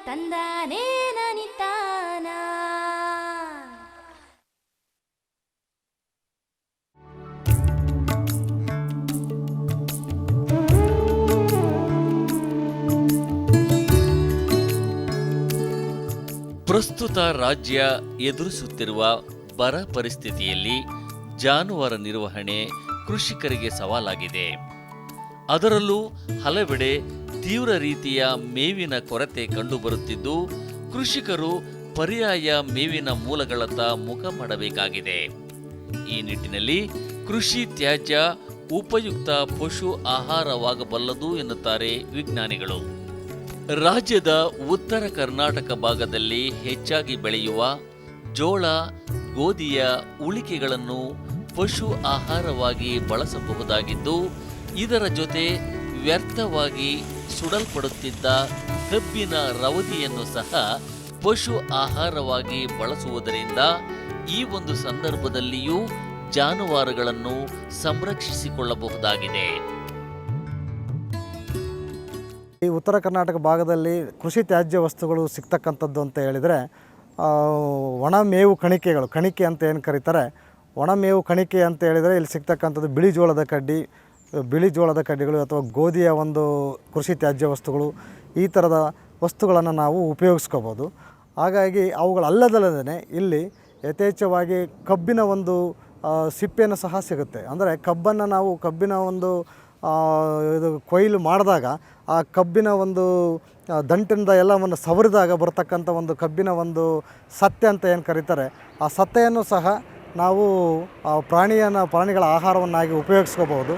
ತಂದಾನೇ ನನಿತಾನ. ಪ್ರಸ್ತುತ ರಾಜ್ಯ ಎದುರಿಸುತ್ತಿರುವ ಬರ ಪರಿಸ್ಥಿತಿಯಲ್ಲಿ ಜಾನುವಾರು ನಿರ್ವಹಣೆ ಕೃಷಿಕರಿಗೆ ಸವಾಲಾಗಿದೆ. ಅದರಲ್ಲೂ ಹಲವೆಡೆ ತೀವ್ರ ರೀತಿಯ ಮೇವಿನ ಕೊರತೆ ಕಂಡುಬರುತ್ತಿದ್ದು, ಕೃಷಿಕರು ಪರ್ಯಾಯ ಮೇವಿನ ಮೂಲಗಳತ್ತ ಮುಖ ಮಾಡಬೇಕಾಗಿದೆ. ಈ ನಿಟ್ಟಿನಲ್ಲಿ ಕೃಷಿ ತ್ಯಾಜ್ಯ ಉಪಯುಕ್ತ ಪಶು ಆಹಾರವಾಗಬಲ್ಲದು ಎನ್ನುತ್ತಾರೆ ವಿಜ್ಞಾನಿಗಳು. ರಾಜ್ಯದ ಉತ್ತರ ಕರ್ನಾಟಕ ಭಾಗದಲ್ಲಿ ಹೆಚ್ಚಾಗಿ ಬೆಳೆಯುವ ಜೋಳ, ಗೋಧಿಯ ಉಳಿಕೆಗಳನ್ನು ಪಶು ಆಹಾರವಾಗಿ ಬಳಸಬಹುದಾಗಿದ್ದು, ಇದರ ಜೊತೆ ವ್ಯರ್ಥವಾಗಿ ಸುಡಲ್ಪಡುತ್ತಿದ್ದ ಕಬ್ಬಿನ ರವದಿಯನ್ನು ಸಹ ಪಶು ಆಹಾರವಾಗಿ ಬಳಸುವುದರಿಂದ ಈ ಒಂದು ಸಂದರ್ಭದಲ್ಲಿಯೂ ಜಾನುವಾರುಗಳನ್ನು ಸಂರಕ್ಷಿಸಿಕೊಳ್ಳಬಹುದಾಗಿದೆ. ಈ ಉತ್ತರ ಕರ್ನಾಟಕ ಭಾಗದಲ್ಲಿ ಕೃಷಿ ತ್ಯಾಜ್ಯ ವಸ್ತುಗಳು ಸಿಗ್ತಕ್ಕಂಥದ್ದು ಅಂತ ಹೇಳಿದರೆ ಒಣ ಮೇವು ಕಣಿಕೆಗಳು, ಕಣಿಕೆ ಅಂತ ಏನು ಕರೀತಾರೆ, ಒಣ ಮೇವು ಕಣಿಕೆ ಅಂತ ಹೇಳಿದರೆ ಇಲ್ಲಿ ಸಿಗ್ತಕ್ಕಂಥದ್ದು ಬಿಳಿ ಜೋಳದ ಕಡ್ಡಿಗಳು ಅಥವಾ ಗೋಧಿಯ ಒಂದು ಕೃಷಿ ತ್ಯಾಜ್ಯ ವಸ್ತುಗಳು, ಈ ಥರದ ವಸ್ತುಗಳನ್ನು ನಾವು ಉಪಯೋಗಿಸ್ಕೋಬೋದು. ಹಾಗಾಗಿ ಅವುಗಳಲ್ಲದಲ್ಲದೇ ಇಲ್ಲಿ ಯಥೇಚ್ಛವಾಗಿ ಕಬ್ಬಿನ ಒಂದು ಸಿಪ್ಪೆಯನ್ನು ಸಹ ಸಿಗುತ್ತೆ. ಅಂದರೆ ಕಬ್ಬಿನ ಒಂದು ಇದು ಕೊಯ್ಲು ಮಾಡಿದಾಗ ಆ ಕಬ್ಬಿನ ಒಂದು ದಂಟಿಂದ ಎಲ್ಲವನ್ನು ಸವರಿದಾಗ ಬರ್ತಕ್ಕಂಥ ಒಂದು ಕಬ್ಬಿನ ಒಂದು ಸತ್ತೆ ಅಂತ ಏನು ಕರೀತಾರೆ, ಆ ಸತ್ತೆಯನ್ನು ಸಹ ನಾವು ಪ್ರಾಣಿಗಳ ಆಹಾರವನ್ನಾಗಿ ಉಪಯೋಗಿಸ್ಕೋಬೋದು.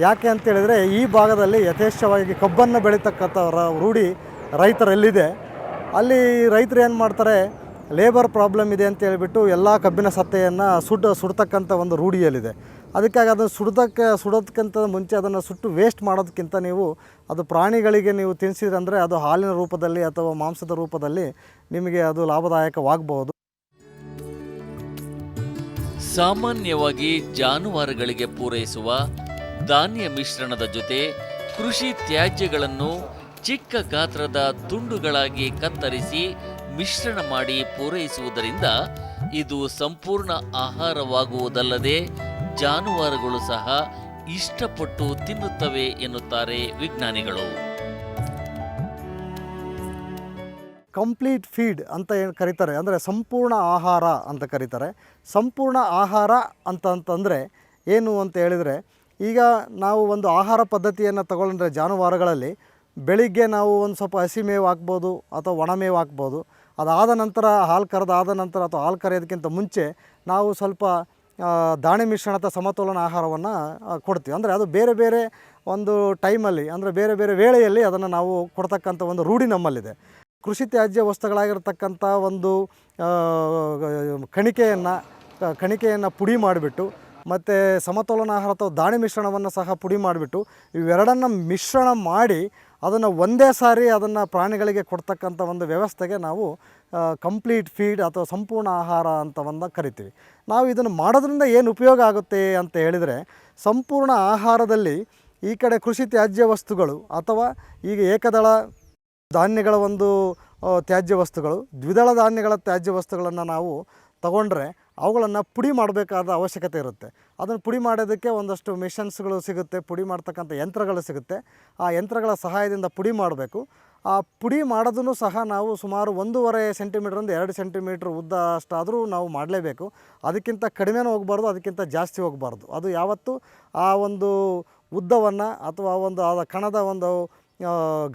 ಯಾಕೆ ಅಂತೇಳಿದರೆ ಈ ಭಾಗದಲ್ಲಿ ಯಥೇಚ್ಛವಾಗಿ ಕಬ್ಬನ್ನು ಬೆಳೀತಕ್ಕಂಥ ರೂಢಿ ರೈತರಲ್ಲಿದೆ. ಅಲ್ಲಿ ರೈತರು ಏನು ಮಾಡ್ತಾರೆ, ಲೇಬರ್ ಪ್ರಾಬ್ಲಮ್ ಇದೆ ಅಂತ ಹೇಳ್ಬಿಟ್ಟು ಎಲ್ಲ ಕಬ್ಬಿನ ಸತ್ತೆಯನ್ನು ಸುಡ್ತಕ್ಕಂಥ ಒಂದು ರೂಢಿಯಲ್ಲಿದೆ. ಅದಕ್ಕಾಗಿ ಅದನ್ನು ಸುಡೋದಕ್ಕಿಂತ ಮುಂಚೆ ಅದನ್ನು ಸುಟ್ಟು ವೇಸ್ಟ್ ಮಾಡೋದಕ್ಕಿಂತ ನೀವು ಅದು ಪ್ರಾಣಿಗಳಿಗೆ ನೀವು ತಿನ್ನಿಸಿದ್ರಂದರೆ ಅದು ಹಾಲಿನ ರೂಪದಲ್ಲಿ ಅಥವಾ ಮಾಂಸದ ರೂಪದಲ್ಲಿ ನಿಮಗೆ ಅದು ಲಾಭದಾಯಕವಾಗಬಹುದು. ಸಾಮಾನ್ಯವಾಗಿ ಜಾನುವಾರುಗಳಿಗೆ ಪೂರೈಸುವ ಧಾನ್ಯ ಮಿಶ್ರಣದ ಜೊತೆ ಕೃಷಿ ತ್ಯಾಜ್ಯಗಳನ್ನು ಚಿಕ್ಕ ಗಾತ್ರದ ತುಂಡುಗಳಾಗಿ ಕತ್ತರಿಸಿ ಮಿಶ್ರಣ ಮಾಡಿ ಪೂರೈಸುವುದರಿಂದ ಇದು ಸಂಪೂರ್ಣ ಆಹಾರವಾಗುವುದಲ್ಲದೆ ಜಾನುವಾರುಗಳು ಸಹ ಇಷ್ಟಪಟ್ಟು ತಿನ್ನುತ್ತವೆ ಎನ್ನುತ್ತಾರೆ ವಿಜ್ಞಾನಿಗಳು. ಕಂಪ್ಲೀಟ್ ಫೀಡ್ ಅಂತ ಏನು ಕರೀತಾರೆ, ಅಂದರೆ ಸಂಪೂರ್ಣ ಆಹಾರ ಅಂತ ಕರೀತಾರೆ. ಸಂಪೂರ್ಣ ಆಹಾರ ಅಂತಂದರೆ ಏನು ಅಂತ ಹೇಳಿದರೆ, ಈಗ ನಾವು ಒಂದು ಆಹಾರ ಪದ್ಧತಿಯನ್ನು ತಗೊಂಡ್ರೆ ಜಾನುವಾರುಗಳಲ್ಲಿ ಬೆಳಿಗ್ಗೆ ನಾವು ಒಂದು ಸ್ವಲ್ಪ ಹಸಿ ಮೇವು ಹಾಕ್ಬೋದು ಅಥವಾ ಒಣ ಮೇವು ಹಾಕ್ಬೋದು. ಅದಾದ ನಂತರ ಹಾಲು ಕರೆದಾದ ನಂತರ ಅಥವಾ ಹಾಲು ಕರೆಯೋದಕ್ಕಿಂತ ಮುಂಚೆ ನಾವು ಸ್ವಲ್ಪ ದಾಣೆ ಮಿಶ್ರಣದ ಸಮತೋಲನ ಆಹಾರವನ್ನು ಕೊಡ್ತೀವಿ. ಅಂದರೆ ಅದು ಬೇರೆ ಬೇರೆ ಒಂದು ಟೈಮಲ್ಲಿ, ಅಂದರೆ ಬೇರೆ ಬೇರೆ ವೇಳೆಯಲ್ಲಿ ಅದನ್ನು ನಾವು ಕೊಡ್ತಕ್ಕಂಥ ಒಂದು ರೂಢಿ ನಮ್ಮಲ್ಲಿದೆ. ಕೃಷಿ ತ್ಯಾಜ್ಯ ವಸ್ತುಗಳಾಗಿರ್ತಕ್ಕಂಥ ಒಂದು ಕಣಿಕೆಯನ್ನು ಪುಡಿ ಮಾಡಿಬಿಟ್ಟು ಮತ್ತು ಸಮತೋಲನ ಆಹಾರ ಅಥವಾ ದಾಣೆ ಮಿಶ್ರಣವನ್ನು ಸಹ ಪುಡಿ ಮಾಡಿಬಿಟ್ಟು ಇವೆರಡನ್ನು ಮಿಶ್ರಣ ಮಾಡಿ ಅದನ್ನು ಒಂದೇ ಸಾರಿ ಅದನ್ನು ಪ್ರಾಣಿಗಳಿಗೆ ಕೊಡ್ತಕ್ಕಂಥ ಒಂದು ವ್ಯವಸ್ಥೆಗೆ ನಾವು ಕಂಪ್ಲೀಟ್ ಫೀಡ್ ಅಥವಾ ಸಂಪೂರ್ಣ ಆಹಾರ ಅಂತ ಕರಿತೀವಿ. ನಾವು ಇದನ್ನು ಮಾಡೋದ್ರಿಂದ ಏನು ಉಪಯೋಗ ಆಗುತ್ತೆ ಅಂತ ಹೇಳಿದರೆ, ಸಂಪೂರ್ಣ ಆಹಾರದಲ್ಲಿ ಈ ಕಡೆ ಕೃಷಿ ತ್ಯಾಜ್ಯ ವಸ್ತುಗಳು ಅಥವಾ ಈಗ ಏಕದಳ ಧಾನ್ಯಗಳ ಒಂದು ತ್ಯಾಜ್ಯ ವಸ್ತುಗಳು, ದ್ವಿದಳ ಧಾನ್ಯಗಳ ತ್ಯಾಜ್ಯ ವಸ್ತುಗಳನ್ನು ನಾವು ತಗೊಂಡ್ರೆ ಅವುಗಳನ್ನು ಪುಡಿ ಮಾಡಬೇಕಾದ ಅವಶ್ಯಕತೆ ಇರುತ್ತೆ. ಅದನ್ನು ಪುಡಿ ಮಾಡೋದಕ್ಕೆ ಒಂದಷ್ಟು ಮಿಷನ್ಸ್ಗಳು ಸಿಗುತ್ತೆ, ಪುಡಿ ಮಾಡ್ತಕ್ಕಂಥ ಯಂತ್ರಗಳು ಸಿಗುತ್ತೆ. ಆ ಯಂತ್ರಗಳ ಸಹಾಯದಿಂದ ಪುಡಿ ಮಾಡಬೇಕು. ಆ ಪುಡಿ ಮಾಡೋದನ್ನು ಸಹ ನಾವು ಸುಮಾರು 1.5 ಸೆಂಟಿಮೀಟ್ರಿಂದ 2 ಸೆಂಟಿಮೀಟ್ರ್ ಉದ್ದ ಅಷ್ಟಾದರೂ ನಾವು ಮಾಡಲೇಬೇಕು. ಅದಕ್ಕಿಂತ ಕಡಿಮೆನೂ ಹೋಗಬಾರ್ದು, ಅದಕ್ಕಿಂತ ಜಾಸ್ತಿ ಹೋಗಬಾರ್ದು. ಅದು ಯಾವತ್ತೂ ಆ ಒಂದು ಉದ್ದವನ್ನು ಅಥವಾ ಆ ಕಣದ ಒಂದು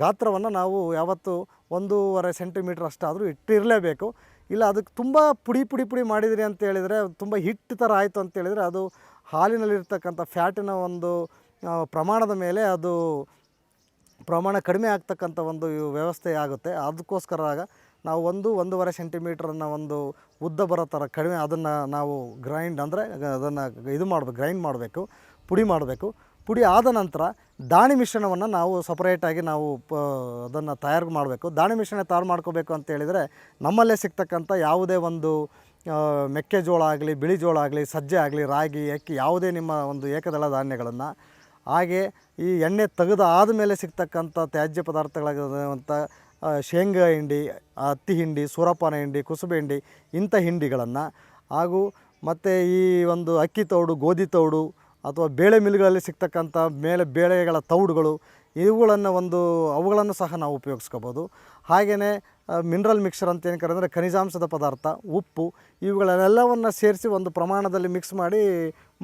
ಗಾತ್ರವನ್ನು ನಾವು ಯಾವತ್ತು 1.5 ಸೆಂಟಿಮೀಟ್ರ್ ಅಷ್ಟಾದರೂ ಇಟ್ಟಿರಲೇಬೇಕು. ಇಲ್ಲ ಅದಕ್ಕೆ ತುಂಬ ಪುಡಿ ಮಾಡಿದ್ರಿ ಅಂತ ಹೇಳಿದರೆ, ತುಂಬ ಹಿಟ್ಟು ಥರ ಆಯಿತು ಅಂತೇಳಿದರೆ ಅದು ಹಾಲಿನಲ್ಲಿರ್ತಕ್ಕಂಥ ಫ್ಯಾಟಿನ ಒಂದು ಪ್ರಮಾಣದ ಮೇಲೆ ಅದು ಪ್ರಮಾಣ ಕಡಿಮೆ ಆಗ್ತಕ್ಕಂಥ ಒಂದು ವ್ಯವಸ್ಥೆ ಆಗುತ್ತೆ. ಅದಕ್ಕೋಸ್ಕರ ನಾವು 1.5 ಸೆಂಟಿಮೀಟ್ರನ್ನು ಒಂದು ಉದ್ದ ಬರೋ ಥರ ಕಡಿಮೆ ಅದನ್ನು ನಾವು ಗ್ರೈಂಡ್ ಮಾಡಬೇಕು, ಪುಡಿ ಮಾಡಬೇಕು. ಪುಡಿ ಆದ ನಂತರ ದಾಣಿ ಮಿಶ್ರಣವನ್ನು ನಾವು ಸಪರೇಟಾಗಿ ನಾವು ಅದನ್ನು ತಯಾರು ಮಾಡಬೇಕು. ದಾಣಿ ಮಿಶ್ರಣ ತಯಾರು ಮಾಡ್ಕೋಬೇಕು ಅಂತ ಹೇಳಿದರೆ, ನಮ್ಮಲ್ಲೇ ಸಿಗ್ತಕ್ಕಂಥ ಯಾವುದೇ ಒಂದು ಮೆಕ್ಕೆಜೋಳ ಆಗಲಿ, ಬಿಳಿ ಜೋಳ ಆಗಲಿ, ಸಜ್ಜೆ ಆಗಲಿ, ರಾಗಿ, ಅಕ್ಕಿ, ಯಾವುದೇ ನಿಮ್ಮ ಒಂದು ಏಕದಳ ಧಾನ್ಯಗಳನ್ನು, ಹಾಗೆ ಈ ಎಣ್ಣೆ ತೆಗೆದು ಆದಮೇಲೆ ಸಿಗ್ತಕ್ಕಂಥ ತ್ಯಾಜ್ಯ ಪದಾರ್ಥಗಳಾಗಿರುವಂಥ ಶೇಂಗಾ ಹಿಂಡಿ, ಹತ್ತಿ ಹಿಂಡಿ, ಸೂರಪಾನ ಹಿಂಡಿ, ಕುಸುಬೆ ಹಿಂಡಿ ಇಂಥ ಹಿಂಡಿಗಳನ್ನು ಹಾಗೂ ಮತ್ತು ಈ ಒಂದು ಅಕ್ಕಿ ತೌಡು, ಗೋಧಿ ತೌಡು ಅಥವಾ ಬೇಳೆ ಮಿಲ್ಗಳಲ್ಲಿ ಸಿಗ್ತಕ್ಕಂಥ ಬೇಳೆಗಳ ತೌಡುಗಳು ಅವುಗಳನ್ನು ಸಹ ನಾವು ಉಪಯೋಗಿಸ್ಕೋಬೋದು. ಹಾಗೆಯೇ ಮಿನರಲ್ ಮಿಕ್ಸರ್ ಅಂತ ಏನು ಕರೆದರೆ ಖನಿಜಾಂಶದ ಪದಾರ್ಥ, ಉಪ್ಪು ಇವುಗಳನ್ನೆಲ್ಲವನ್ನು ಸೇರಿಸಿ ಒಂದು ಪ್ರಮಾಣದಲ್ಲಿ ಮಿಕ್ಸ್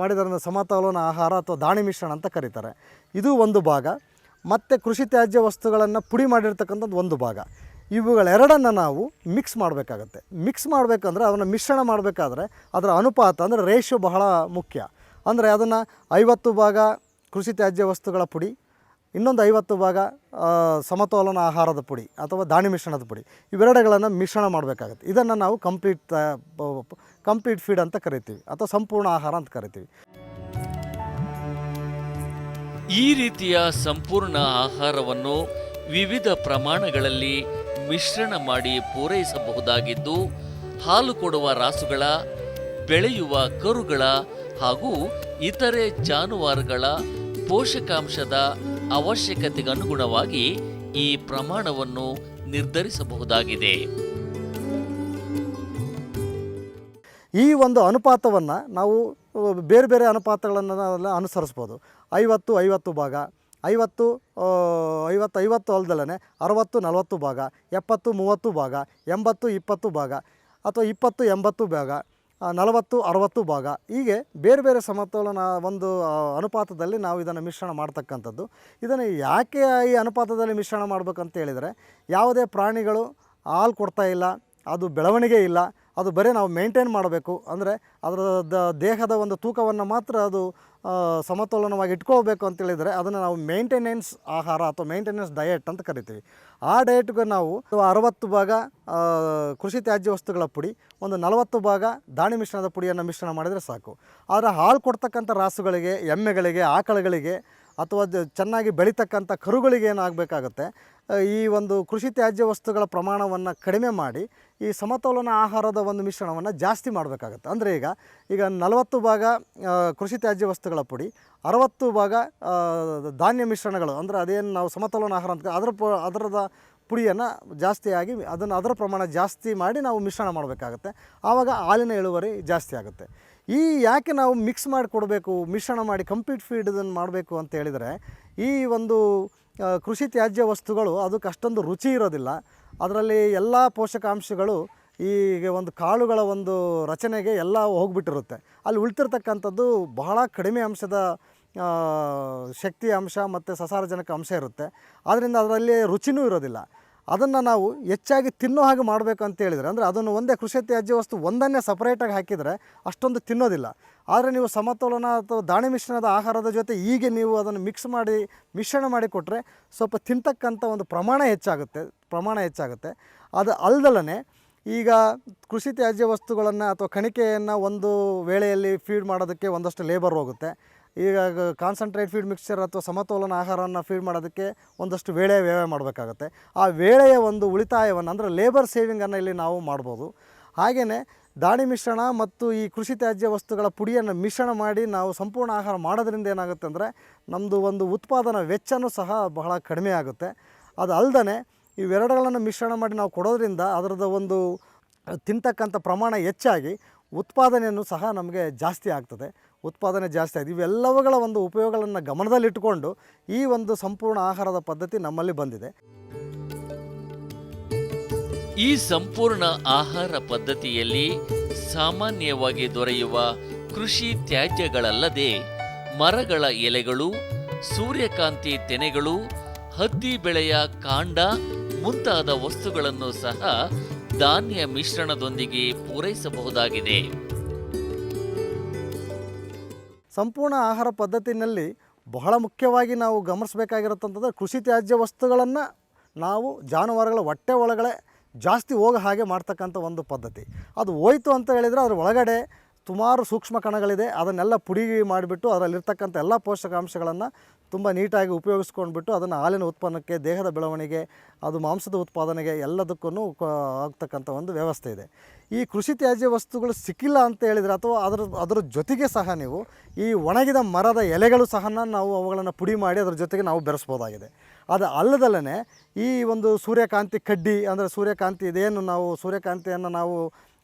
ಮಾಡಿದರಿಂದ ಸಮತೋಲನ ಆಹಾರ ಅಥವಾ ದಾಣಿ ಮಿಶ್ರಣ ಅಂತ ಕರೀತಾರೆ. ಇದು ಒಂದು ಭಾಗ. ಮತ್ತು ಕೃಷಿ ತ್ಯಾಜ್ಯ ವಸ್ತುಗಳನ್ನು ಪುಡಿ ಮಾಡಿರ್ತಕ್ಕಂಥದ್ದು ಒಂದು ಭಾಗ. ಇವುಗಳೆರಡನ್ನು ನಾವು ಮಿಕ್ಸ್ ಮಾಡಬೇಕಾಗತ್ತೆ. ಮಿಕ್ಸ್ ಮಾಡಬೇಕಂದ್ರೆ ಅದನ್ನು ಮಿಶ್ರಣ ಮಾಡಬೇಕಾದ್ರೆ ಅದರ ಅನುಪಾತ ಅಂದರೆ ರೇಷಿಯೋ ಬಹಳ ಮುಖ್ಯ. ಅಂದರೆ ಅದನ್ನು 50 ಭಾಗ ಕೃಷಿ ತ್ಯಾಜ್ಯ ವಸ್ತುಗಳ ಪುಡಿ, ಇನ್ನೊಂದು 50 ಭಾಗ ಸಮತೋಲನ ಆಹಾರದ ಪುಡಿ ಅಥವಾ ದಾಣಿ ಮಿಶ್ರಣದ ಪುಡಿ, ಇವೆರಡುಗಳನ್ನು ಮಿಶ್ರಣ ಮಾಡಬೇಕಾಗತ್ತೆ. ಇದನ್ನು ನಾವು ಕಂಪ್ಲೀಟ್ ಫೀಡ್ ಅಂತ ಕರಿತೀವಿ ಅಥವಾ ಸಂಪೂರ್ಣ ಆಹಾರ ಅಂತ ಕರಿತೀವಿ. ಈ ರೀತಿಯ ಸಂಪೂರ್ಣ ಆಹಾರವನ್ನು ವಿವಿಧ ಪ್ರಮಾಣಗಳಲ್ಲಿ ಮಿಶ್ರಣ ಮಾಡಿ ಪೂರೈಸಬಹುದಾಗಿದ್ದು, ಹಾಲು ಕೊಡುವ ರಾಸುಗಳ, ಬೆಳೆಯುವ ಕರುಗಳ ಹಾಗೂ ಇತರೆ ಜಾನುವಾರುಗಳ ಪೋಷಕಾಂಶದ ಅವಶ್ಯಕತೆಗನುಗುಣವಾಗಿ ಈ ಪ್ರಮಾಣವನ್ನು ನಿರ್ಧರಿಸಬಹುದಾಗಿದೆ. ಈ ಒಂದು ಅನುಪಾತವನ್ನು ನಾವು ಬೇರೆ ಬೇರೆ ಅನುಪಾತಗಳನ್ನು ಅನುಸರಿಸ್ಬೋದು. 50 ಭಾಗ, 50 ಅಲ್ದಲೇ 60-40 ಭಾಗ, 70-30 ಭಾಗ, 80-20 ಭಾಗ ಅಥವಾ 20-80 ಭಾಗ, 40-60 ಭಾಗ, ಹೀಗೆ ಬೇರೆ ಬೇರೆ ಸಮತೋಲನ ಒಂದು ಅನುಪಾತದಲ್ಲಿ ನಾವು ಇದನ್ನು ಮಿಶ್ರಣ ಮಾಡ್ತಕ್ಕಂಥದ್ದು. ಇದನ್ನು ಯಾಕೆ ಈ ಅನುಪಾತದಲ್ಲಿ ಮಿಶ್ರಣ ಮಾಡಬೇಕಂತ ಹೇಳಿದರೆ, ಯಾವುದೇ ಪ್ರಾಣಿಗಳು ಹಾಲು ಕೊಡ್ತಾ ಇಲ್ಲ, ಅದು ಬೆಳವಣಿಗೆ ಇಲ್ಲ, ಅದು ಬರೀ ನಾವು ಮೇಂಟೈನ್ ಮಾಡಬೇಕು. ಅಂದರೆ ಅದರ ದೇಹದ ಒಂದು ತೂಕವನ್ನು ಮಾತ್ರ ಅದು ಸಮತೋಲನವಾಗಿ ಇಟ್ಕೊಳ್ಬೇಕು ಅಂತೇಳಿದರೆ ಅದನ್ನು ನಾವು ಮೇಂಟೆನೆನ್ಸ್ ಆಹಾರ ಅಥವಾ ಮೇಂಟೆನೆನ್ಸ್ ಡಯಟ್ ಅಂತ ಕರಿತೀವಿ. ಆ ಡಯಟ್ಗೆ ನಾವು 60 ಭಾಗ ಕೃಷಿ ತ್ಯಾಜ್ಯ ವಸ್ತುಗಳ ಪುಡಿ, ಒಂದು 40 ಭಾಗ ದಾಣಿ ಮಿಶ್ರಣದ ಪುಡಿಯನ್ನು ಮಿಶ್ರಣ ಮಾಡಿದರೆ ಸಾಕು. ಆದರೆ ಹಾಲು ಕೊಡ್ತಕ್ಕಂಥ ರಾಸುಗಳಿಗೆ, ಎಮ್ಮೆಗಳಿಗೆ, ಆಕಳುಗಳಿಗೆ ಅಥವಾ ಚೆನ್ನಾಗಿ ಬೆಳೀತಕ್ಕಂಥ ಕರುಗಳಿಗೆ ಏನಾಗಬೇಕಾಗುತ್ತೆ, ಈ ಒಂದು ಕೃಷಿ ತ್ಯಾಜ್ಯ ವಸ್ತುಗಳ ಪ್ರಮಾಣವನ್ನು ಕಡಿಮೆ ಮಾಡಿ ಈ ಸಮತೋಲನ ಆಹಾರದ ಒಂದು ಮಿಶ್ರಣವನ್ನು ಜಾಸ್ತಿ ಮಾಡಬೇಕಾಗತ್ತೆ. ಅಂದರೆ ಈಗ 40 ಭಾಗ ಕೃಷಿ ತ್ಯಾಜ್ಯ ವಸ್ತುಗಳ ಪುಡಿ, 60 ಭಾಗ ಧಾನ್ಯ ಮಿಶ್ರಣಗಳು, ಅಂದರೆ ಅದೇನು ನಾವು ಸಮತೋಲನ ಆಹಾರ ಅಂತ ಅದರದ ಪುಡಿಯನ್ನು ಜಾಸ್ತಿಯಾಗಿ ಅದರ ಪ್ರಮಾಣ ಜಾಸ್ತಿ ಮಾಡಿ ನಾವು ಮಿಶ್ರಣ ಮಾಡಬೇಕಾಗತ್ತೆ. ಆವಾಗ ಹಾಲಿನ ಇಳುವರಿ ಜಾಸ್ತಿ ಆಗುತ್ತೆ. ಯಾಕೆ ನಾವು ಮಿಕ್ಸ್ ಮಾಡಿ ಕೊಡಬೇಕು, ಮಿಶ್ರಣ ಮಾಡಿ ಕಂಪ್ಲೀಟ್ ಫೀಡ್ ಇದನ್ನು ಮಾಡಬೇಕು ಅಂತ ಹೇಳಿದರೆ, ಈ ಒಂದು ಕೃಷಿ ತ್ಯಾಜ್ಯ ವಸ್ತುಗಳು ಅದಕ್ಕೆ ಅಷ್ಟೊಂದು ರುಚಿ ಇರೋದಿಲ್ಲ. ಅದರಲ್ಲಿ ಎಲ್ಲ ಪೋಷಕಾಂಶಗಳು ಈಗ ಒಂದು ಕಾಳುಗಳ ಒಂದು ರಚನೆಗೆ ಎಲ್ಲ ಹೋಗಿಬಿಟ್ಟಿರುತ್ತೆ. ಅಲ್ಲಿ ಉಳಿತಿರ್ತಕ್ಕಂಥದ್ದು ಬಹಳ ಕಡಿಮೆ ಅಂಶದ ಶಕ್ತಿ ಅಂಶ ಮತ್ತು ಸಸಾರಜನಕ ಅಂಶ ಇರುತ್ತೆ. ಆದ್ದರಿಂದ ಅದರಲ್ಲಿ ರುಚಿನೂ ಇರೋದಿಲ್ಲ. ಅದನ್ನು ನಾವು ಹೆಚ್ಚಾಗಿ ತಿನ್ನೋ ಹಾಗೆ ಮಾಡಬೇಕು ಅಂತ ಹೇಳಿದರೆ, ಅಂದರೆ ಅದನ್ನು ಒಂದೇ ಕೃಷಿ ತ್ಯಾಜ್ಯ ವಸ್ತು ಒಂದನ್ನೇ ಸಪ್ರೇಟಾಗಿ ಹಾಕಿದರೆ ಅಷ್ಟೊಂದು ತಿನ್ನೋದಿಲ್ಲ. ಆದರೆ ನೀವು ಸಮತೋಲನ ಅಥವಾ ದಾಣಿ ಮಿಶ್ರಣದ ಆಹಾರದ ಜೊತೆ ಹೀಗೆ ನೀವು ಅದನ್ನು ಮಿಶ್ರಣ ಮಾಡಿ ಕೊಟ್ಟರೆ ಸ್ವಲ್ಪ ತಿಂತಕ್ಕಂಥ ಒಂದು ಪ್ರಮಾಣ ಹೆಚ್ಚಾಗುತ್ತೆ. ಅದು ಅಲ್ದಲೇ ಈಗ ಕೃಷಿ ತ್ಯಾಜ್ಯ ವಸ್ತುಗಳನ್ನು ಅಥವಾ ಕಣಿಕೆಯನ್ನು ಒಂದು ವೇಳೆಯಲ್ಲಿ ಫೀಡ್ ಮಾಡೋದಕ್ಕೆ ಒಂದಷ್ಟು ಲೇಬರ್ ಹೋಗುತ್ತೆ. ಈಗ ಕಾನ್ಸಂಟ್ರೇಟ್ ಫೀಡ್ ಮಿಕ್ಸ್ಚರ್ ಅಥವಾ ಸಮತೋಲನ ಆಹಾರವನ್ನು ಫೀಡ್ ಮಾಡೋದಕ್ಕೆ ಒಂದಷ್ಟು ವ್ಯಯ ಮಾಡಬೇಕಾಗತ್ತೆ. ಆ ವೇಳೆಯ ಒಂದು ಉಳಿತಾಯವನ್ನು, ಅಂದರೆ ಲೇಬರ್ ಸೇವಿಂಗನ್ನು ಇಲ್ಲಿ ನಾವು ಮಾಡ್ಬೋದು. ಹಾಗೆಯೇ ದಾಣಿ ಮಿಶ್ರಣ ಮತ್ತು ಈ ಕೃಷಿ ತ್ಯಾಜ್ಯ ವಸ್ತುಗಳ ಪುಡಿಯನ್ನು ಮಿಶ್ರಣ ಮಾಡಿ ನಾವು ಸಂಪೂರ್ಣ ಆಹಾರ ಮಾಡೋದ್ರಿಂದ ಏನಾಗುತ್ತೆ ಅಂದರೆ ನಮ್ಮದು ಒಂದು ಉತ್ಪಾದನಾ ವೆಚ್ಚವೂ ಸಹ ಬಹಳ ಕಡಿಮೆ ಆಗುತ್ತೆ. ಅದು ಅಲ್ಲದೆ ಇವೆರಡುಗಳನ್ನು ಮಿಶ್ರಣ ಮಾಡಿ ನಾವು ಕೊಡೋದ್ರಿಂದ ಅದರದ ಒಂದು ತಿಂತಕ್ಕಂಥ ಪ್ರಮಾಣ ಹೆಚ್ಚಾಗಿ ಉತ್ಪಾದನೆಯೂ ಸಹ ನಮಗೆ ಜಾಸ್ತಿ ಆಗ್ತದೆ. ಇವೆಲ್ಲವುಗಳ ಒಂದು ಉಪಯೋಗಗಳನ್ನು ಗಮನದಲ್ಲಿಟ್ಟುಕೊಂಡು ಈ ಒಂದು ಸಂಪೂರ್ಣ ಆಹಾರದ ಪದ್ಧತಿ ನಮ್ಮಲ್ಲಿ ಬಂದಿದೆ. ಈ ಸಂಪೂರ್ಣ ಆಹಾರ ಪದ್ಧತಿಯಲ್ಲಿ ಸಾಮಾನ್ಯವಾಗಿ ದೊರೆಯುವ ಕೃಷಿ ತ್ಯಾಜ್ಯಗಳಲ್ಲದೆ ಮರಗಳ ಎಲೆಗಳು, ಸೂರ್ಯಕಾಂತಿ ತೆನೆಗಳು, ಹತ್ತಿ ಬೆಳೆಯ ಕಾಂಡ ಮುಂತಾದ ವಸ್ತುಗಳನ್ನು ಸಹ ಧಾನ್ಯ ಮಿಶ್ರಣದೊಂದಿಗೆ ಪೂರೈಸಬಹುದಾಗಿದೆ. ಸಂಪೂರ್ಣ ಆಹಾರ ಪದ್ಧತಿಯಲ್ಲಿ ಬಹಳ ಮುಖ್ಯವಾಗಿ ನಾವು ಗಮನಿಸಬೇಕಾಗಿರುತ್ತಂತಂದರೆ ಕೃಷಿ ತ್ಯಾಜ್ಯ ವಸ್ತುಗಳನ್ನು ನಾವು ಜಾನುವಾರುಗಳ ಹೊಟ್ಟೆ ಒಳಗಡೆ ಜಾಸ್ತಿ ಹೋಗೋ ಹಾಗೆ ಮಾಡ್ತಕ್ಕಂಥ ಒಂದು ಪದ್ಧತಿ. ಅದು ಹೋಯ್ತು ಅಂತ ಹೇಳಿದರೆ ಅದರ ಒಳಗಡೆ ಸುಮಾರು ಸೂಕ್ಷ್ಮ ಕಣಗಳಿದೆ. ಅದನ್ನೆಲ್ಲ ಪುಡಿ ಮಾಡಿಬಿಟ್ಟು ಅದರಲ್ಲಿರ್ತಕ್ಕಂಥ ಎಲ್ಲ ಪೋಷಕಾಂಶಗಳನ್ನು ತುಂಬ ನೀಟಾಗಿ ಉಪಯೋಗಿಸ್ಕೊಂಡ್ಬಿಟ್ಟು ಅದನ್ನು ಹಾಲಿನ ಉತ್ಪನ್ನಕ್ಕೆ, ದೇಹದ ಬೆಳವಣಿಗೆ, ಅದು ಮಾಂಸದ ಉತ್ಪಾದನೆಗೆ ಎಲ್ಲದಕ್ಕೂ ಆಗ್ತಕ್ಕಂಥ ಒಂದು ವ್ಯವಸ್ಥೆ ಇದೆ. ಈ ಕೃಷಿ ತ್ಯಾಜ್ಯ ವಸ್ತುಗಳು ಸಿಕ್ಕಿಲ್ಲ ಅಂತ ಹೇಳಿದರೆ ಅಥವಾ ಅದರ ಜೊತೆಗೆ ಸಹ ನೀವು ಈ ಒಣಗಿದ ಮರದ ಎಲೆಗಳು ಸಹ ನಾವು ಅವುಗಳನ್ನು ಪುಡಿ ಮಾಡಿ ಅದರ ಜೊತೆಗೆ ನಾವು ಬೆರೆಸ್ಬೋದಾಗಿದೆ. ಅದು ಅಲ್ಲದಲ್ಲೇ ಈ ಒಂದು ಸೂರ್ಯಕಾಂತಿ ಕಡ್ಡಿ ಅಂದರೆ ಸೂರ್ಯಕಾಂತಿ ಇದೇನು ನಾವು ಸೂರ್ಯಕಾಂತಿಯನ್ನು ನಾವು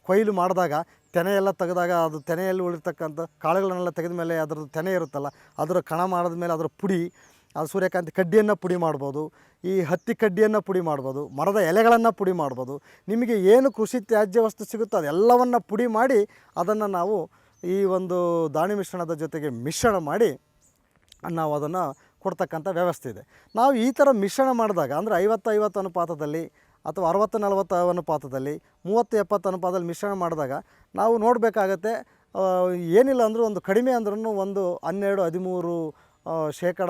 ಕೊಯ್ಲು ಮಾಡಿದಾಗ ತೆನೆ ಎಲ್ಲ ತೆಗೆದಾಗ ಅದು ತೆನೆಯಲ್ಲಿ ಉಳಿರ್ತಕ್ಕಂಥ ಕಾಳುಗಳನ್ನೆಲ್ಲ ತೆಗೆದ ಮೇಲೆ ಅದರದ್ದು ತೆನೆ ಇರುತ್ತಲ್ಲ, ಅದರ ಕಣ ಮಾಡಿದ ಮೇಲೆ ಅದರ ಪುಡಿ, ಅದು ಸೂರ್ಯಕಾಂತಿ ಕಡ್ಡಿಯನ್ನು ಪುಡಿ ಮಾಡ್ಬೋದು, ಈ ಹತ್ತಿ ಕಡ್ಡಿಯನ್ನು ಪುಡಿ ಮಾಡ್ಬೋದು, ಮರದ ಎಲೆಗಳನ್ನು ಪುಡಿ ಮಾಡ್ಬೋದು. ನಿಮಗೆ ಏನು ಕೃಷಿ ತ್ಯಾಜ್ಯ ವಸ್ತು ಸಿಗುತ್ತೋ ಅದೆಲ್ಲವನ್ನು ಪುಡಿ ಮಾಡಿ ಅದನ್ನು ನಾವು ಈ ಒಂದು ದಾಣಿ ಮಿಶ್ರಣದ ಜೊತೆಗೆ ಮಿಶ್ರಣ ಮಾಡಿ ನಾವು ಅದನ್ನು ಕೊಡ್ತಕ್ಕಂಥ ವ್ಯವಸ್ಥೆ ಇದೆ. ನಾವು ಈ ಥರ ಮಿಶ್ರಣ ಮಾಡಿದಾಗ ಅಂದರೆ 50-50 ಅನುಪಾತದಲ್ಲಿ ಅಥವಾ 60-40 ಅನುಪಾತದಲ್ಲಿ 30-70 ಅನುಪಾತದಲ್ಲಿ ಮಿಶ್ರಣ ಮಾಡಿದಾಗ ನಾವು ನೋಡಬೇಕಾಗತ್ತೆ, ಏನಿಲ್ಲ ಅಂದರೂ ಒಂದು ಕಡಿಮೆ ಅಂದ್ರೂ ಒಂದು 12-13 ಶೇಕಡ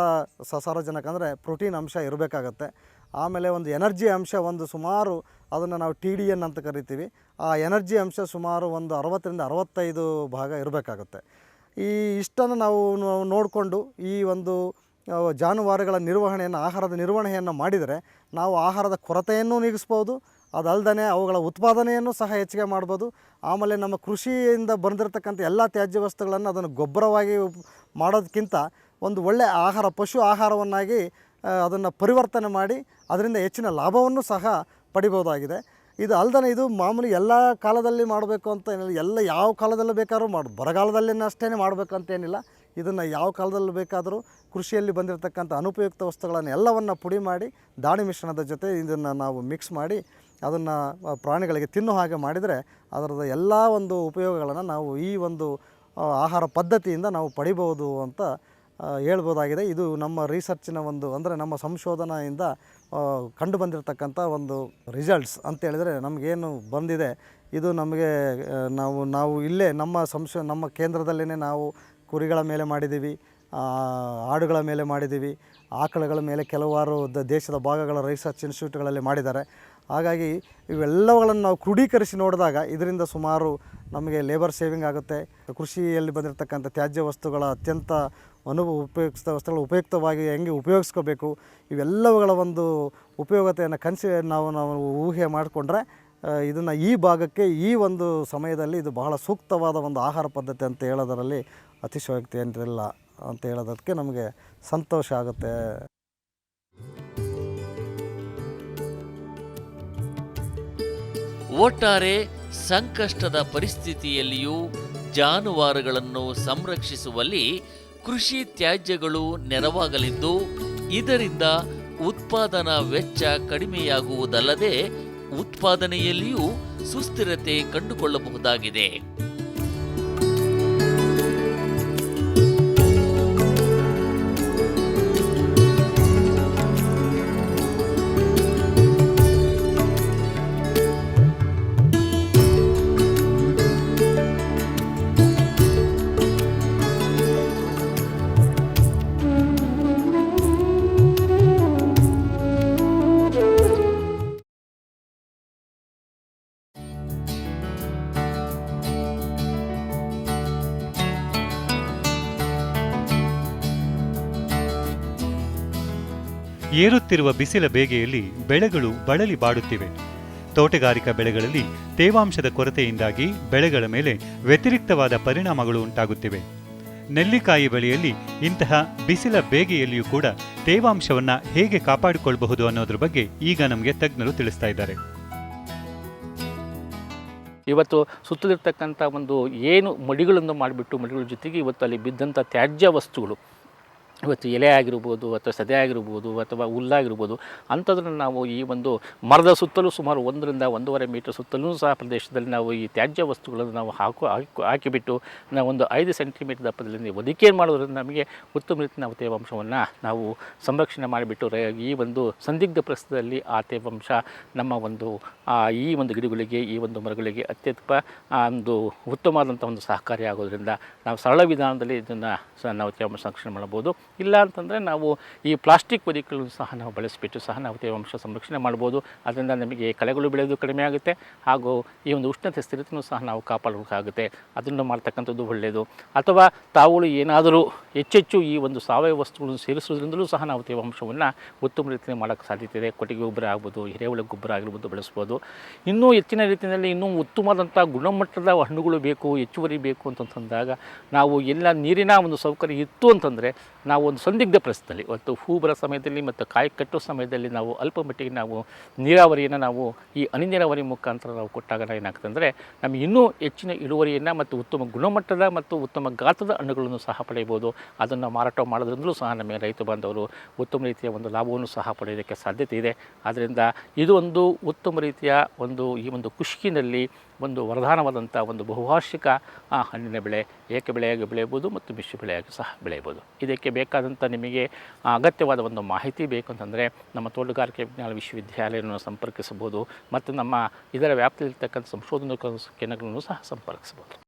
ಸಸಾರಜನಕ ಅಂದರೆ ಪ್ರೋಟೀನ್ ಅಂಶ ಇರಬೇಕಾಗತ್ತೆ. ಆಮೇಲೆ ಒಂದು ಎನರ್ಜಿ ಅಂಶ ಒಂದು ಸುಮಾರು ಅದನ್ನು ನಾವು TDN ಅಂತ ಕರಿತೀವಿ. ಆ ಎನರ್ಜಿ ಅಂಶ ಸುಮಾರು ಒಂದು 60-65 ಭಾಗ ಇರಬೇಕಾಗತ್ತೆ. ಇಷ್ಟನ್ನು ನಾವು ನೋಡಿಕೊಂಡು ಈ ಒಂದು ಜಾನುವಾರುಗಳ ನಿರ್ವಹಣೆಯನ್ನು, ಆಹಾರದ ನಿರ್ವಹಣೆಯನ್ನು ಮಾಡಿದರೆ ನಾವು ಆಹಾರದ ಕೊರತೆಯನ್ನು ನೀಗಿಸ್ಬೋದು. ಅದಲ್ಲದೆ ಅವುಗಳ ಉತ್ಪಾದನೆಯನ್ನು ಸಹ ಹೆಚ್ಚಿಗೆ ಮಾಡ್ಬೋದು. ಆಮೇಲೆ ನಮ್ಮ ಕೃಷಿಯಿಂದ ಬಂದಿರತಕ್ಕಂಥ ಎಲ್ಲ ತ್ಯಾಜ್ಯ ವಸ್ತುಗಳನ್ನು ಅದನ್ನು ಗೊಬ್ಬರವಾಗಿ ಮಾಡೋದಕ್ಕಿಂತ ಒಂದು ಒಳ್ಳೆಯ ಆಹಾರ, ಪಶು ಆಹಾರವನ್ನಾಗಿ ಅದನ್ನು ಪರಿವರ್ತನೆ ಮಾಡಿ ಅದರಿಂದ ಹೆಚ್ಚಿನ ಲಾಭವನ್ನು ಸಹ ಪಡಿಬೋದಾಗಿದೆ. ಇದು ಅಲ್ಲದೆ ಇದು ಮಾಮೂಲಿ ಎಲ್ಲ ಕಾಲದಲ್ಲಿ ಮಾಡಬೇಕು ಅಂತ ಏನಿಲ್ಲ, ಎಲ್ಲ ಯಾವ ಕಾಲದಲ್ಲೂ ಬೇಕಾದ್ರೂ ಬರಗಾಲದಲ್ಲಿನ ಅಷ್ಟೇ ಮಾಡಬೇಕಂತೇನಿಲ್ಲ. ಇದನ್ನು ಯಾವ ಕಾಲದಲ್ಲಿ ಬೇಕಾದರೂ ಕೃಷಿಯಲ್ಲಿ ಬಂದಿರತಕ್ಕಂಥ ಅನುಪಯುಕ್ತ ವಸ್ತುಗಳನ್ನು ಎಲ್ಲವನ್ನು ಪುಡಿ ಮಾಡಿ ದಾಣಿ ಮಿಶ್ರಣದ ಜೊತೆ ಇದನ್ನು ನಾವು ಮಿಕ್ಸ್ ಮಾಡಿ ಅದನ್ನು ಪ್ರಾಣಿಗಳಿಗೆ ತಿನ್ನೋ ಹಾಗೆ ಮಾಡಿದರೆ ಅದರದ ಎಲ್ಲ ಒಂದು ಉಪಯೋಗಗಳನ್ನು ನಾವು ಈ ಒಂದು ಆಹಾರ ಪದ್ಧತಿಯಿಂದ ನಾವು ಪಡಿಬೋದು ಅಂತ ಹೇಳ್ಬೋದಾಗಿದೆ. ಇದು ನಮ್ಮ ರಿಸರ್ಚಿನ ಒಂದು ಅಂದರೆ ನಮ್ಮ ಸಂಶೋಧನೆಯಿಂದ ಕಂಡು ಬಂದಿರತಕ್ಕಂಥ ಒಂದು ರಿಸಲ್ಟ್ಸ್ ಅಂತ ಹೇಳಿದರೆ ನಮಗೇನು ಬಂದಿದೆ ಇದು ನಮಗೆ ನಾವು ಇಲ್ಲೇ ನಮ್ಮ ಕೇಂದ್ರದಲ್ಲೇ ನಾವು ಕುರಿಗಳ ಮೇಲೆ ಮಾಡಿದ್ದೀವಿ, ಆಡುಗಳ ಮೇಲೆ ಮಾಡಿದ್ದೀವಿ, ಆಕಳುಗಳ ಮೇಲೆ ಕೆಲವಾರು ದೇಶದ ಭಾಗಗಳ ರಿಸರ್ಚ್ ಇನ್ಸ್ಟಿಟ್ಯೂಟ್ಗಳಲ್ಲಿ ಮಾಡಿದ್ದಾರೆ. ಹಾಗಾಗಿ ಇವೆಲ್ಲವುಗಳನ್ನು ನಾವು ಕ್ರೋಢೀಕರಿಸಿ ನೋಡಿದಾಗ ಇದರಿಂದ ಸುಮಾರು ನಮಗೆ ಲೇಬರ್ ಸೇವಿಂಗ್ ಆಗುತ್ತೆ. ಕೃಷಿಯಲ್ಲಿ ಬಂದಿರತಕ್ಕಂಥ ತ್ಯಾಜ್ಯ ವಸ್ತುಗಳ ಅತ್ಯಂತ ಉಪಯುಕ್ತ ವಸ್ತುಗಳು ಉಪಯುಕ್ತವಾಗಿ ಹೆಂಗೆ ಉಪಯೋಗಿಸ್ಕೋಬೇಕು, ಇವೆಲ್ಲವುಗಳ ಒಂದು ಉಪಯೋಗತೆಯನ್ನು ನಾವು ಊಹೆ ಮಾಡಿಕೊಂಡ್ರೆ ಇದನ್ನು ಈ ಭಾಗಕ್ಕೆ ಈ ಒಂದು ಸಮಯದಲ್ಲಿ ಇದು ಬಹಳ ಸೂಕ್ತವಾದ ಒಂದು ಆಹಾರ ಪದ್ಧತಿ ಅಂತ ಹೇಳೋದರಲ್ಲಿ ಅತಿಶಯೋಕ್ತಿ ಏನಿರಲಿಲ್ಲ ಅಂತ ಹೇಳೋದಕ್ಕೆ ನಮಗೆ ಸಂತೋಷ ಆಗುತ್ತೆ. ಒಟ್ಟಾರೆ ಸಂಕಷ್ಟದ ಪರಿಸ್ಥಿತಿಯಲ್ಲಿಯೂ ಜಾನುವಾರುಗಳನ್ನು ಸಂರಕ್ಷಿಸುವಲ್ಲಿ ಕೃಷಿ ತ್ಯಾಜ್ಯಗಳು ನೆರವಾಗಲಿದ್ದು ಇದರಿಂದ ಉತ್ಪಾದನಾ ವೆಚ್ಚ ಕಡಿಮೆಯಾಗುವುದಲ್ಲದೆ ಉತ್ಪಾದನೆಯಲ್ಲಿಯೂ ಸುಸ್ಥಿರತೆ ಕಂಡುಕೊಳ್ಳಬಹುದಾಗಿದೆ. ಏರುತ್ತಿರುವ ಬಿಸಿಲ ಬೇಗೆಯಲ್ಲಿ ಬೆಳೆಗಳು ಬಳಲಿ ಬಾಡುತ್ತಿವೆ. ತೋಟಗಾರಿಕಾ ಬೆಳೆಗಳಲ್ಲಿ ತೇವಾಂಶದ ಕೊರತೆಯಿಂದಾಗಿ ಬೆಳೆಗಳ ಮೇಲೆ ವ್ಯತಿರಿಕ್ತವಾದ ಪರಿಣಾಮಗಳು ಉಂಟಾಗುತ್ತಿವೆ. ನೆಲ್ಲಿಕಾಯಿ ಬೆಳೆಯಲ್ಲಿ ಇಂತಹ ಬಿಸಿಲ ಬೇಗೆಯಲ್ಲಿಯೂ ಕೂಡ ತೇವಾಂಶವನ್ನು ಹೇಗೆ ಕಾಪಾಡಿಕೊಳ್ಳಬಹುದು ಅನ್ನೋದ್ರ ಬಗ್ಗೆ ಈಗ ನಮಗೆ ತಜ್ಞರು ತಿಳಿಸ್ತಾ ಇದ್ದಾರೆ. ಇವತ್ತು ಸುತ್ತಲಿರ್ತಕ್ಕಂಥ ಒಂದು ಏನು ಮಡಿಗಳನ್ನು ಮಾಡಿಬಿಟ್ಟು ಮಡಿಗಳ ಜೊತೆಗೆ ಇವತ್ತು ಅಲ್ಲಿ ಬಿದ್ದಂಥ ತ್ಯಾಜ್ಯ ವಸ್ತುಗಳು, ಇವತ್ತು ಎಲೆ ಆಗಿರ್ಬೋದು ಅಥವಾ ಸದೆ ಆಗಿರ್ಬೋದು ಅಥವಾ ಹುಲ್ಲಾಗಿರ್ಬೋದು ಅಂಥದ್ರನ್ನು ನಾವು ಈ ಒಂದು ಮರದ ಸುತ್ತಲೂ ಸುಮಾರು 1-1.5 ಮೀಟರ್ ಸುತ್ತಲೂ ಸಹ ಪ್ರದೇಶದಲ್ಲಿ ನಾವು ಈ ತ್ಯಾಜ್ಯ ವಸ್ತುಗಳನ್ನು ನಾವು ಹಾಕಿಬಿಟ್ಟು ನಾವು ಒಂದು 5 ಸೆಂಟಿಮೀಟರ್ ದಪ್ಪದಲ್ಲಿ ಒದಿಕೆ ಮಾಡೋದ್ರಿಂದ ನಮಗೆ ಉತ್ತಮ ರೀತಿ ನಾವು ತೇವಾಂಶವನ್ನು ನಾವು ಸಂರಕ್ಷಣೆ ಮಾಡಿಬಿಟ್ಟು ಈ ಒಂದು ಸಂದಿಗ್ಧ ಪರಿಸ್ಥಿತಿಯಲ್ಲಿ ಆ ತೇವಾಂಶ ನಮ್ಮ ಒಂದು ಈ ಒಂದು ಗಿಡಗಳಿಗೆ, ಈ ಒಂದು ಮರಗಳಿಗೆ ಒಂದು ಉತ್ತಮವಾದಂಥ ಒಂದು ಸಹಕಾರಿ ಆಗೋದ್ರಿಂದ ನಾವು ಸರಳ ವಿಧಾನದಲ್ಲಿ ಇದನ್ನು ನಾವು ತೇವಾಂಶ ಸಂರಕ್ಷಣೆ ಮಾಡಬಹುದು. ಇಲ್ಲ ಅಂತಂದರೆ ನಾವು ಈ ಪ್ಲಾಸ್ಟಿಕ್ ಹೊದಿಕೆಗಳನ್ನು ಸಹ ನಾವು ಬಳಸಿಬಿಟ್ಟು ಸಹ ನಾವು ತೇವಾಂಶ ಸಂರಕ್ಷಣೆ ಮಾಡ್ಬೋದು. ಅದರಿಂದ ನಮಗೆ ಕಳೆಗಳು ಬೆಳೆಯೋದು ಕಡಿಮೆ ಆಗುತ್ತೆ, ಹಾಗೂ ಈ ಒಂದು ಉಷ್ಣತೆ ಸ್ಥಿರತೆಯೂ ಸಹ ನಾವು ಕಾಪಾಡಬೇಕಾಗುತ್ತೆ. ಅದನ್ನು ಮಾಡ್ತಕ್ಕಂಥದ್ದು ಒಳ್ಳೆಯದು. ಅಥವಾ ತಾವುಗಳು ಏನಾದರೂ ಹೆಚ್ಚೆಚ್ಚು ಈ ಒಂದು ಸಾವಯವ ವಸ್ತುಗಳನ್ನು ಸೇರಿಸೋದ್ರಿಂದಲೂ ಸಹ ನಾವು ತೇವಾಂಶವನ್ನು ಉತ್ತಮ ರೀತಿಯಲ್ಲಿ ಮಾಡೋಕ್ಕೆ ಸಾಧ್ಯತೆ ಇದೆ. ಕೊಟ್ಟಿಗೆ ಗೊಬ್ಬರ ಆಗ್ಬೋದು, ಎರೆಹುಳ ಗೊಬ್ಬರ ಆಗಿರ್ಬೋದು ಬಳಸ್ಬೋದು. ಇನ್ನೂ ಹೆಚ್ಚಿನ ರೀತಿಯಲ್ಲಿ ಇನ್ನೂ ಉತ್ತಮವಾದಂಥ ಗುಣಮಟ್ಟದ ಹಣ್ಣುಗಳು ಬೇಕು, ಹೆಚ್ಚುವರಿ ಬೇಕು ಅಂತಂದಾಗ ನಾವು ಎಲ್ಲ ನೀರಿನ ಒಂದು ಸೌಕರ್ಯ ಇತ್ತು ಅಂತಂದರೆ ನಾವು ಒಂದು ಸಂದಿಗ್ಧ ಪರಿಸ್ಥಿತಿಯಲ್ಲಿ ಇವತ್ತು ಹೂ ಬರೋ ಸಮಯದಲ್ಲಿ ಮತ್ತು ಕಾಯಿ ಕಟ್ಟೋ ಸಮಯದಲ್ಲಿ ನಾವು ಅಲ್ಪ ಮಟ್ಟಿಗೆ ನಾವು ನೀರಾವರಿಯನ್ನು ನಾವು ಈ ಹನಿ ನೀರಾವರಿ ಮುಖಾಂತರ ನಾವು ಕೊಟ್ಟಾಗ ಏನಾಗ್ತದೆ ಅಂದರೆ ನಮಗೆ ಇನ್ನೂ ಹೆಚ್ಚಿನ ಇಳುವರಿಯನ್ನು ಮತ್ತು ಉತ್ತಮ ಗುಣಮಟ್ಟದ ಮತ್ತು ಉತ್ತಮ ಗಾತ್ರದ ಹಣ್ಣುಗಳನ್ನು ಸಹ ಪಡೆಯಬಹುದು. ಅದನ್ನು ಮಾರಾಟ ಮಾಡೋದ್ರಿಂದಲೂ ಸಹ ನಮಗೆ ರೈತ ಬಾಂಧವರು ಉತ್ತಮ ರೀತಿಯ ಒಂದು ಲಾಭವನ್ನು ಸಹ ಪಡೆಯೋದಕ್ಕೆ ಸಾಧ್ಯತೆ ಇದೆ. ಆದ್ದರಿಂದ ಇದು ಒಂದು ಉತ್ತಮ ರೀತಿಯ ಈ ಒಂದು ಕುಷ್ಕಿನಲ್ಲಿ ಒಂದು ವರದಾನವಾದಂಥ ಒಂದು ಬಹುವಾರ್ಷಿಕ ಹಣ್ಣಿನ ಬೆಳೆ ಏಕ ಬೆಳೆಯಾಗಿ ಬೆಳೆಯಬಹುದು ಮತ್ತು ಮಿಶ್ರ ಬೆಳೆಯಾಗಿ ಸಹ ಬೆಳೆಯಬಹುದು. ಇದಕ್ಕೆ ಬೇಕಾದಂಥ ನಿಮಗೆ ಅಗತ್ಯವಾದ ಒಂದು ಮಾಹಿತಿ ಬೇಕು ಅಂತಂದರೆ ನಮ್ಮ ತೋಟಗಾರಿಕೆ ವಿಜ್ಞಾನ ವಿಶ್ವವಿದ್ಯಾಲಯವನ್ನು ಸಂಪರ್ಕಿಸಬಹುದು ಮತ್ತು ನಮ್ಮ ಇದರ ವ್ಯಾಪ್ತಿಯಲ್ಲಿರ್ತಕ್ಕಂಥ ಸಂಶೋಧನಾ ಕೇಂದ್ರಗಳನ್ನು ಸಹ ಸಂಪರ್ಕಿಸಬಹುದು.